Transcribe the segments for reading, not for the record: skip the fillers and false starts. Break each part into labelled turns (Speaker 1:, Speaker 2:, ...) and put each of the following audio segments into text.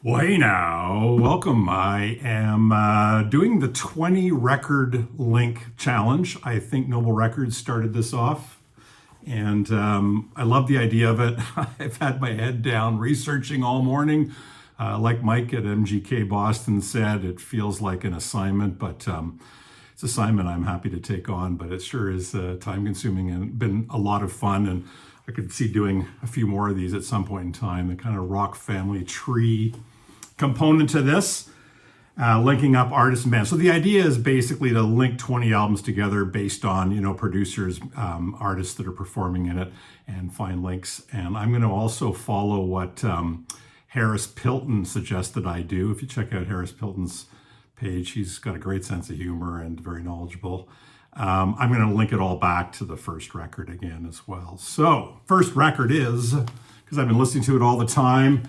Speaker 1: Hey now, welcome. I am doing the 20 record link challenge. I think Noble Records started this off, and I love the idea of it. I've had my head down researching all morning. Like Mike at MGK Boston said, it feels like an assignment, but it's an assignment I'm happy to take on, but it sure is time consuming and been a lot of fun. And I could see doing a few more of these at some point in time. The kind of rock family tree component to this, linking up artists and bands. So the idea is basically to link 20 albums together based on, producers, artists that are performing in it, and find links. And I'm going to also follow what Harris Pilton suggested I do. If you check out Harris Pilton's page, he's got a great sense of humor and very knowledgeable. I'm going to link it all back to the first record again as well. So first record is, because I've been listening to it all the time,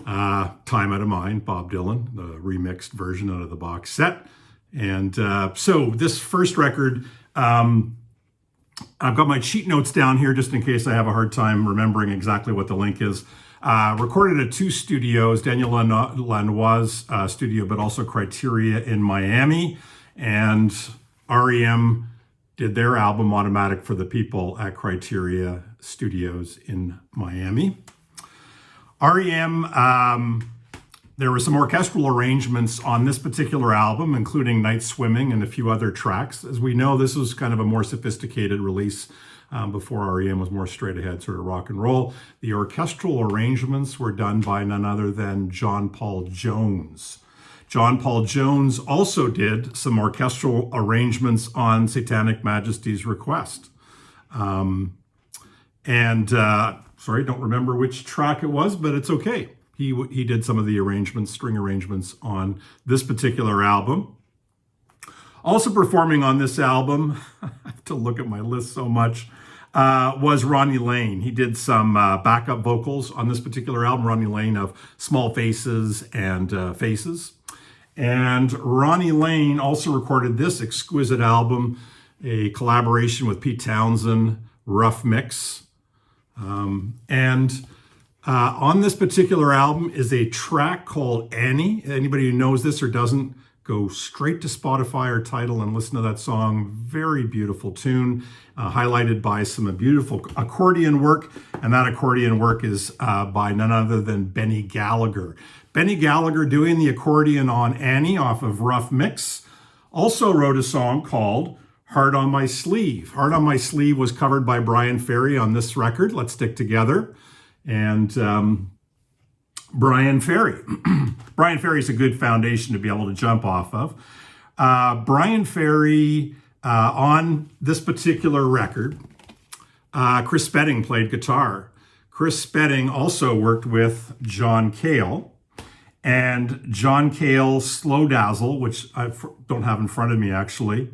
Speaker 1: Time Out of Mind, Bob Dylan, the remixed version out of the box set. And so this first record, I've got my cheat notes down here just in case I have a hard time remembering exactly what the link is. Recorded at two studios, Daniel Lanois' studio, but also Criteria in Miami. And REM did their album Automatic for the people at Criteria Studios in Miami. REM, there were some orchestral arrangements on this particular album, including Night Swimming and a few other tracks. As we know, this was kind of a more sophisticated release before REM was more straight ahead sort of rock and roll. The orchestral arrangements were done by none other than John Paul Jones. John Paul Jones also did some orchestral arrangements on Satanic Majesty's request. Sorry, don't remember which track it was, but it's okay. He did some of the arrangements, string arrangements on this particular album. Also performing on this album, I have to look at my list so much, was Ronnie Lane. He did some backup vocals on this particular album, Ronnie Lane of Small Faces and Faces. And Ronnie Lane also recorded this exquisite album, a collaboration with Pete Townsend, Rough Mix. On this particular album is a track called Annie. Anybody who knows this or doesn't, go straight to Spotify or Tidal and listen to that song. Very beautiful tune, highlighted by some beautiful accordion work. And that accordion work is by none other than Benny Gallagher. Benny Gallagher, doing the accordion on Annie off of Rough Mix, also wrote a song called Heart on My Sleeve. Heart on My Sleeve was covered by Brian Ferry on this record, Let's Stick Together. And Brian Ferry. Brian Ferry is a good foundation to be able to jump off of. Brian Ferry, on this particular record, Chris Spedding played guitar. Chris Spedding also worked with John Cale. And John Cale's Slow Dazzle, which I don't have in front of me actually,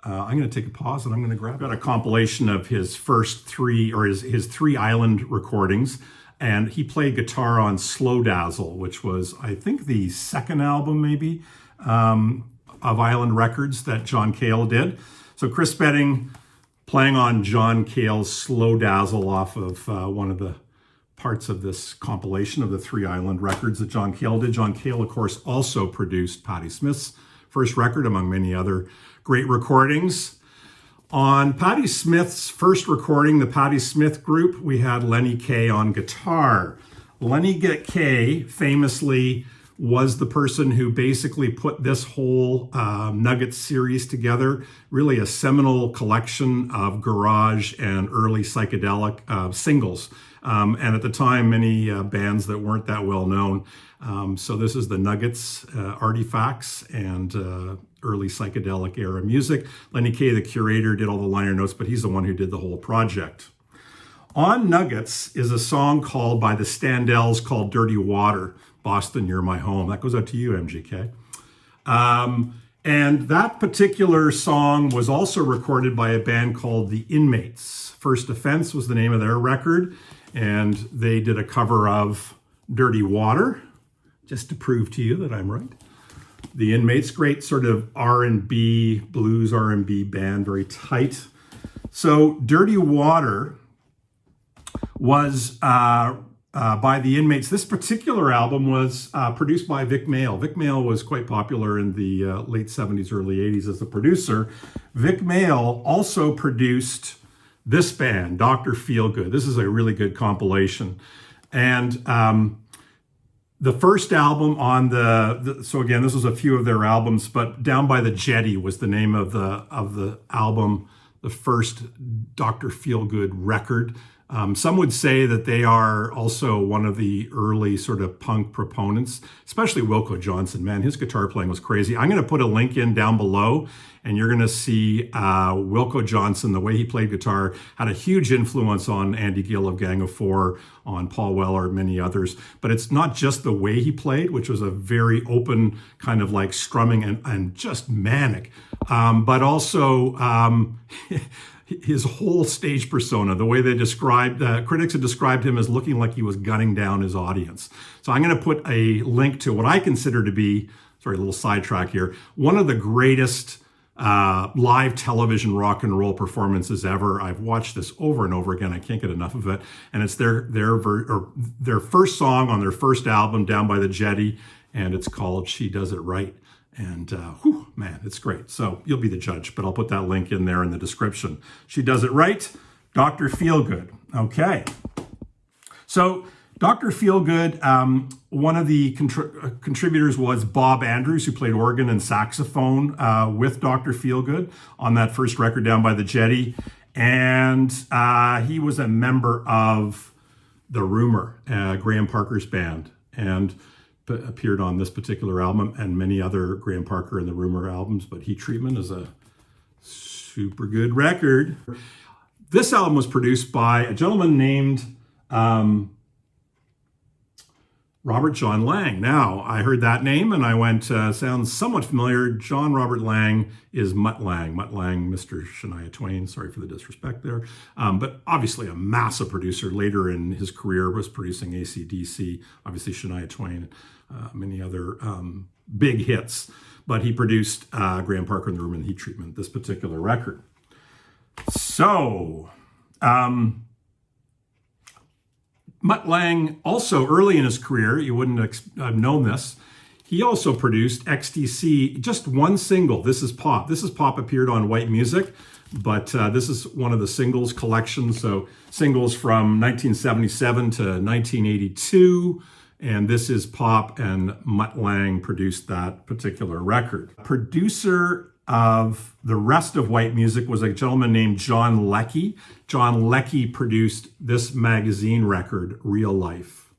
Speaker 1: I'm going to take a pause and I'm going to grab it. I've got a compilation of his first three, or his three island recordings. And he played guitar on Slow Dazzle, which was, I think, the second album maybe of Island Records that John Cale did. So Chris Spedding playing on John Cale's Slow Dazzle off of one of the parts of this compilation of the three Island Records that John Cale did. John Cale, of course, also produced Patti Smith's first record, among many other great recordings. On Patti Smith's first recording, the Patti Smith Group, we had Lenny Kaye on guitar. Lenny Kaye famously was the person who basically put this whole Nuggets series together, really a seminal collection of garage and early psychedelic singles. And at the time, many bands that weren't that well known. So this is the Nuggets artifacts and early psychedelic era music. Lenny Kaye, the curator, did all the liner notes, but he's the one who did the whole project. On Nuggets is a song called by the Standells called Dirty Water, Boston, You're My Home. That goes out to you, MGK. And that particular song was also recorded by a band called The Inmates. First Offense was the name of their record, and they did a cover of Dirty Water, just to prove to you that I'm right. The Inmates, great sort of R&B, blues R&B band, very tight. So Dirty Water was by the inmates. This particular album was produced by Vic Mail. Vic Mail was quite popular in the late 70s, early 80s as a producer. Vic Mail also produced this band, Dr. Feelgood. This is a really good compilation. And the first album on so again, this was a few of their albums, but Down by the Jetty was the name of the album, the first Dr. Feelgood record. Some would say that they are also one of the early sort of punk proponents, especially Wilco Johnson. Man, his guitar playing was crazy. I'm going to put a link in down below, and you're going to see Wilco Johnson, the way he played guitar, had a huge influence on Andy Gill of Gang of Four, on Paul Weller, many others. But it's not just the way he played, which was a very open kind of like strumming and just manic, but also his whole stage persona, the way they described, critics had described him as looking like he was gunning down his audience. So I'm going to put a link to what I consider to be, sorry, a little sidetrack here, one of the greatest live television rock and roll performances ever. I've watched this over and over again. I can't get enough of it. And it's their first song on their first album, Down by the Jetty, and it's called She Does It Right. And whew, man, it's great. So you'll be the judge, but I'll put that link in there in the description. She Does It Right, Dr. Feelgood. Okay. So Dr. Feelgood, one of the contributors was Bob Andrews, who played organ and saxophone with Dr. Feelgood on that first record, Down by the Jetty. And he was a member of The Rumor, Graham Parker's band, and appeared on this particular album and many other Graham Parker and the Rumor albums, but Heat Treatment is a super good record. This album was produced by a gentleman named Robert John Lang. Now, I heard that name and I went, sounds somewhat familiar. John Robert Lang is Mutt Lang. Mutt Lang, Mr. Shania Twain, sorry for the disrespect there. But obviously a massive producer. Later in his career was producing AC/DC, obviously Shania Twain, many other big hits. But he produced Graham Parker and the Room and Heat Treatment, this particular record. So, Mutt Lang also early in his career, you wouldn't have known this, he also produced XTC, just one single, This Is Pop. This Is Pop appeared on White Music, but this is one of the singles collections, so singles from 1977 to 1982, and This Is Pop, and Mutt Lang produced that particular record. Producer of the rest of White Music was a gentleman named John Leckie. John Leckie produced this magazine record, Real Life.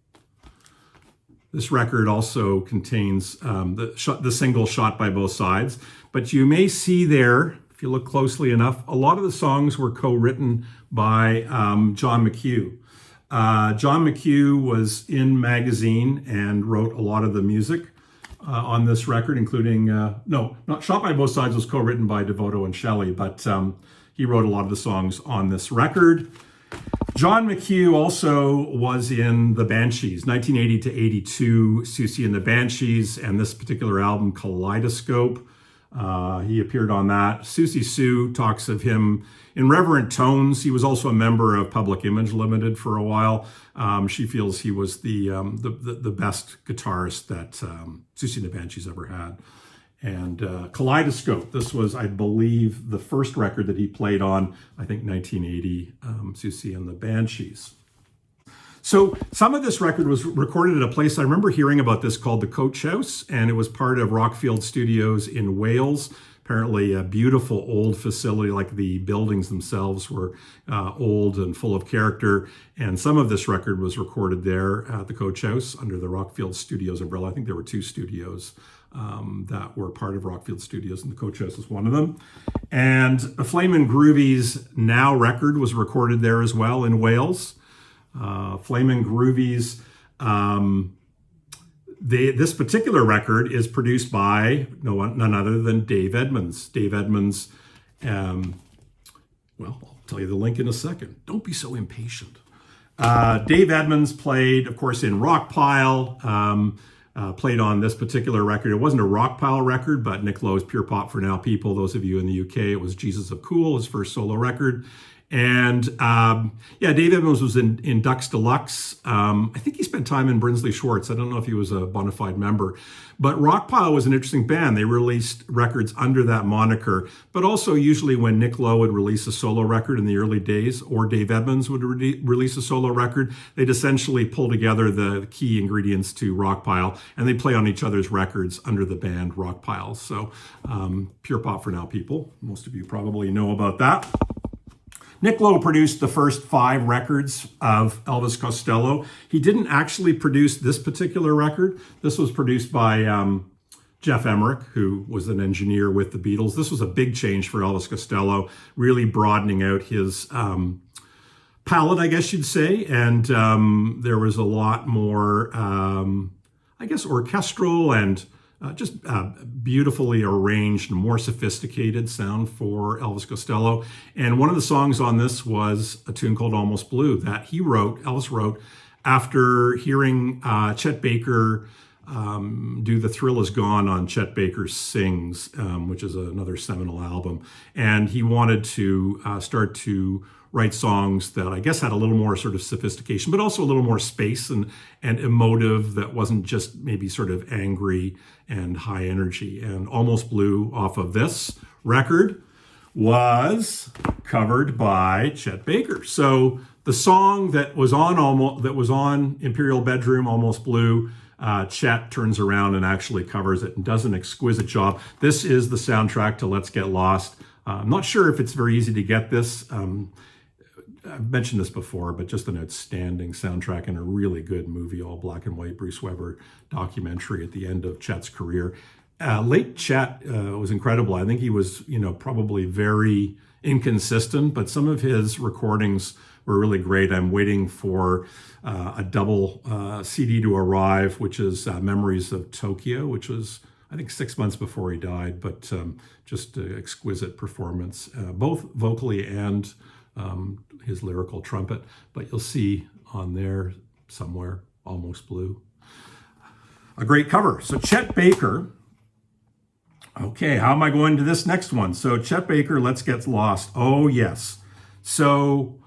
Speaker 1: This record also contains the single Shot by Both Sides, but you may see there, if you look closely enough, a lot of the songs were co-written by John McHugh. John McHugh was in magazine and wrote a lot of the music on this record, including, no, not Shot by Both Sides was co-written by Devoto and Shelley, but he wrote a lot of the songs on this record. John McHugh also was in the Banshees, 1980 to 82, Susie and the Banshees, and this particular album, Kaleidoscope. He appeared on that. Susie Sue talks of him in reverent tones. He was also a member of Public Image Limited for a while. She feels he was the best guitarist that Susie and the Banshees ever had. And Kaleidoscope, this was, I believe, the first record that he played on, I think 1980, Susie and the Banshees. So some of this record was recorded at a place, I remember hearing about this, called the Coach House, and it was part of Rockfield Studios in Wales. Apparently a beautiful old facility, like the buildings themselves were old and full of character. And some of this record was recorded there at the Coach House under the Rockfield Studios umbrella. I think there were two studios that were part of Rockfield Studios, and the Coach House was one of them. And the Flamin' Groovies Now record was recorded there as well in Wales. Flamin' Groovies, this particular record is produced by none other than Dave Edmunds. Dave Edmunds, well, I'll tell you the link in a second. Don't be so impatient. Dave Edmunds played, of course, in Rockpile, played on this particular record. It wasn't a Rockpile record, but Nick Lowe's Pure Pop for Now People. Those of you in the UK, it was Jesus of Cool, his first solo record. And yeah, Dave Edmunds was in Ducks Deluxe. I think he spent time in Brinsley Schwartz. I don't know if he was a bona fide member. But Rockpile was an interesting band. They released records under that moniker, but also usually when Nick Lowe would release a solo record in the early days, or Dave Edmunds would release a solo record, they'd essentially pull together the key ingredients to Rockpile, and they play on each other's records under the band Rockpile. So pure pop for now, people. Most of you probably know about that. Nick Lowe produced the first 5 records of Elvis Costello. He didn't actually produce this particular record. This was produced by Jeff Emmerich, who was an engineer with the Beatles. This was a big change for Elvis Costello, really broadening out his palette, I guess you'd say. And there was a lot more, I guess, orchestral and just beautifully arranged, more sophisticated sound for Elvis Costello. And one of the songs on this was a tune called Almost Blue that Elvis wrote after hearing Chet Baker do The Thrill Is Gone on Chet Baker's Sings, which is another seminal album. And he wanted to start to write songs that I guess had a little more sort of sophistication, but also a little more space and emotive, that wasn't just maybe sort of angry and high energy. And Almost Blue off of this record was covered by Chet Baker. So the song that was on Imperial Bedroom, Almost Blue, Chet turns around and actually covers it and does an exquisite job. This is the soundtrack to Let's Get Lost. I'm not sure if it's very easy to get this. I've mentioned this before, but just an outstanding soundtrack and a really good movie, all black and white, Bruce Weber documentary at the end of Chet's career. Late Chet was incredible. I think he was, probably very inconsistent, but some of his recordings were really great. I'm waiting for a double CD to arrive, which is Memories of Tokyo, which was, I think, 6 months before he died, but just an exquisite performance, both vocally and his lyrical trumpet. But you'll see on there somewhere, Almost Blue. A great cover. So Chet Baker. Okay, how am I going to this next one? So Chet Baker, Let's Get Lost. Oh, yes. So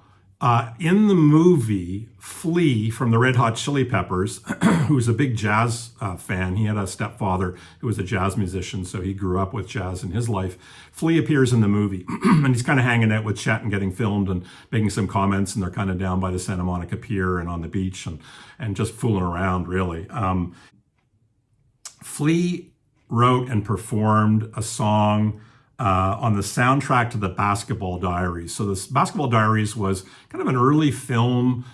Speaker 1: in the movie Flea from the Red Hot Chili Peppers, who's a big jazz fan, he had a stepfather who was a jazz musician, so he grew up with jazz in his life. Flea appears in the movie, and he's kind of hanging out with Chet and getting filmed and making some comments, and they're kind of down by the Santa Monica Pier and on the beach and just fooling around, really. Flea wrote and performed a song on the soundtrack to the Basketball Diaries. So this Basketball Diaries was kind of an early film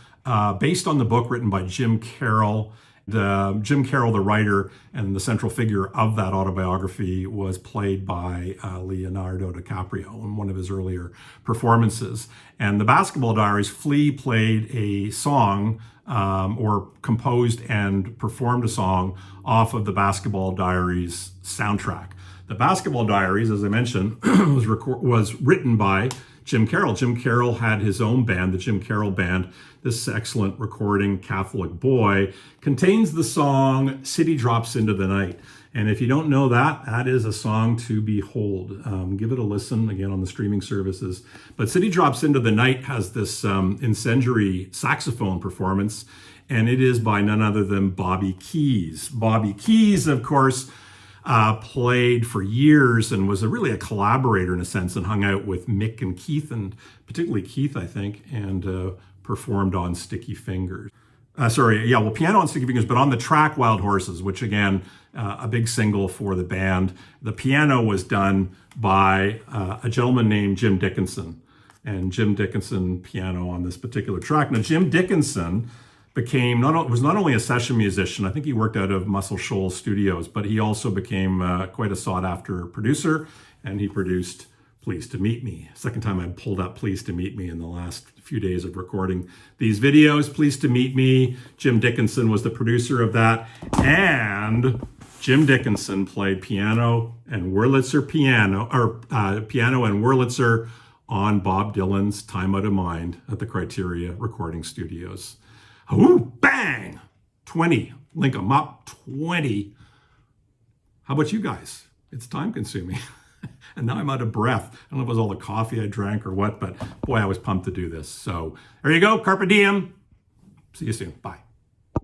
Speaker 1: based on the book written by Jim Carroll. Jim Carroll, the writer and the central figure of that autobiography, was played by Leonardo DiCaprio in one of his earlier performances. And the Basketball Diaries, Flea played a song or composed and performed a song off of the Basketball Diaries soundtrack. The Basketball Diaries, as I mentioned, was written by Jim Carroll. Jim Carroll had his own band, the Jim Carroll Band. This excellent recording, Catholic Boy, contains the song City Drops Into the Night. And if you don't know that, that is a song to behold. Give it a listen, again, on the streaming services. But City Drops Into the Night has this incendiary saxophone performance, and it is by none other than Bobby Keys. Bobby Keys, of course, played for years and was really a collaborator in a sense, and hung out with Mick and Keith, and particularly Keith, I think, and performed on Sticky Fingers. Piano on Sticky Fingers, but on the track Wild Horses, which again, a big single for the band. The piano was done by a gentleman named Jim Dickinson, and Jim Dickinson piano on this particular track. Now, Jim Dickinson was not only a session musician, I think he worked out of Muscle Shoals Studios, but he also became quite a sought-after producer, and he produced Pleased to Meet Me. Second time I pulled up Pleased to Meet Me in the last few days of recording these videos. Pleased to Meet Me, Jim Dickinson was the producer of that, and Jim Dickinson played piano and Wurlitzer piano and Wurlitzer on Bob Dylan's Time Out of Mind at the Criteria Recording Studios. Ooh, bang! 20. Link 'em up. 20. How about you guys? It's time consuming. And now I'm out of breath. I don't know if it was all the coffee I drank or what, but boy, I was pumped to do this. So there you go. Carpe diem. See you soon. Bye.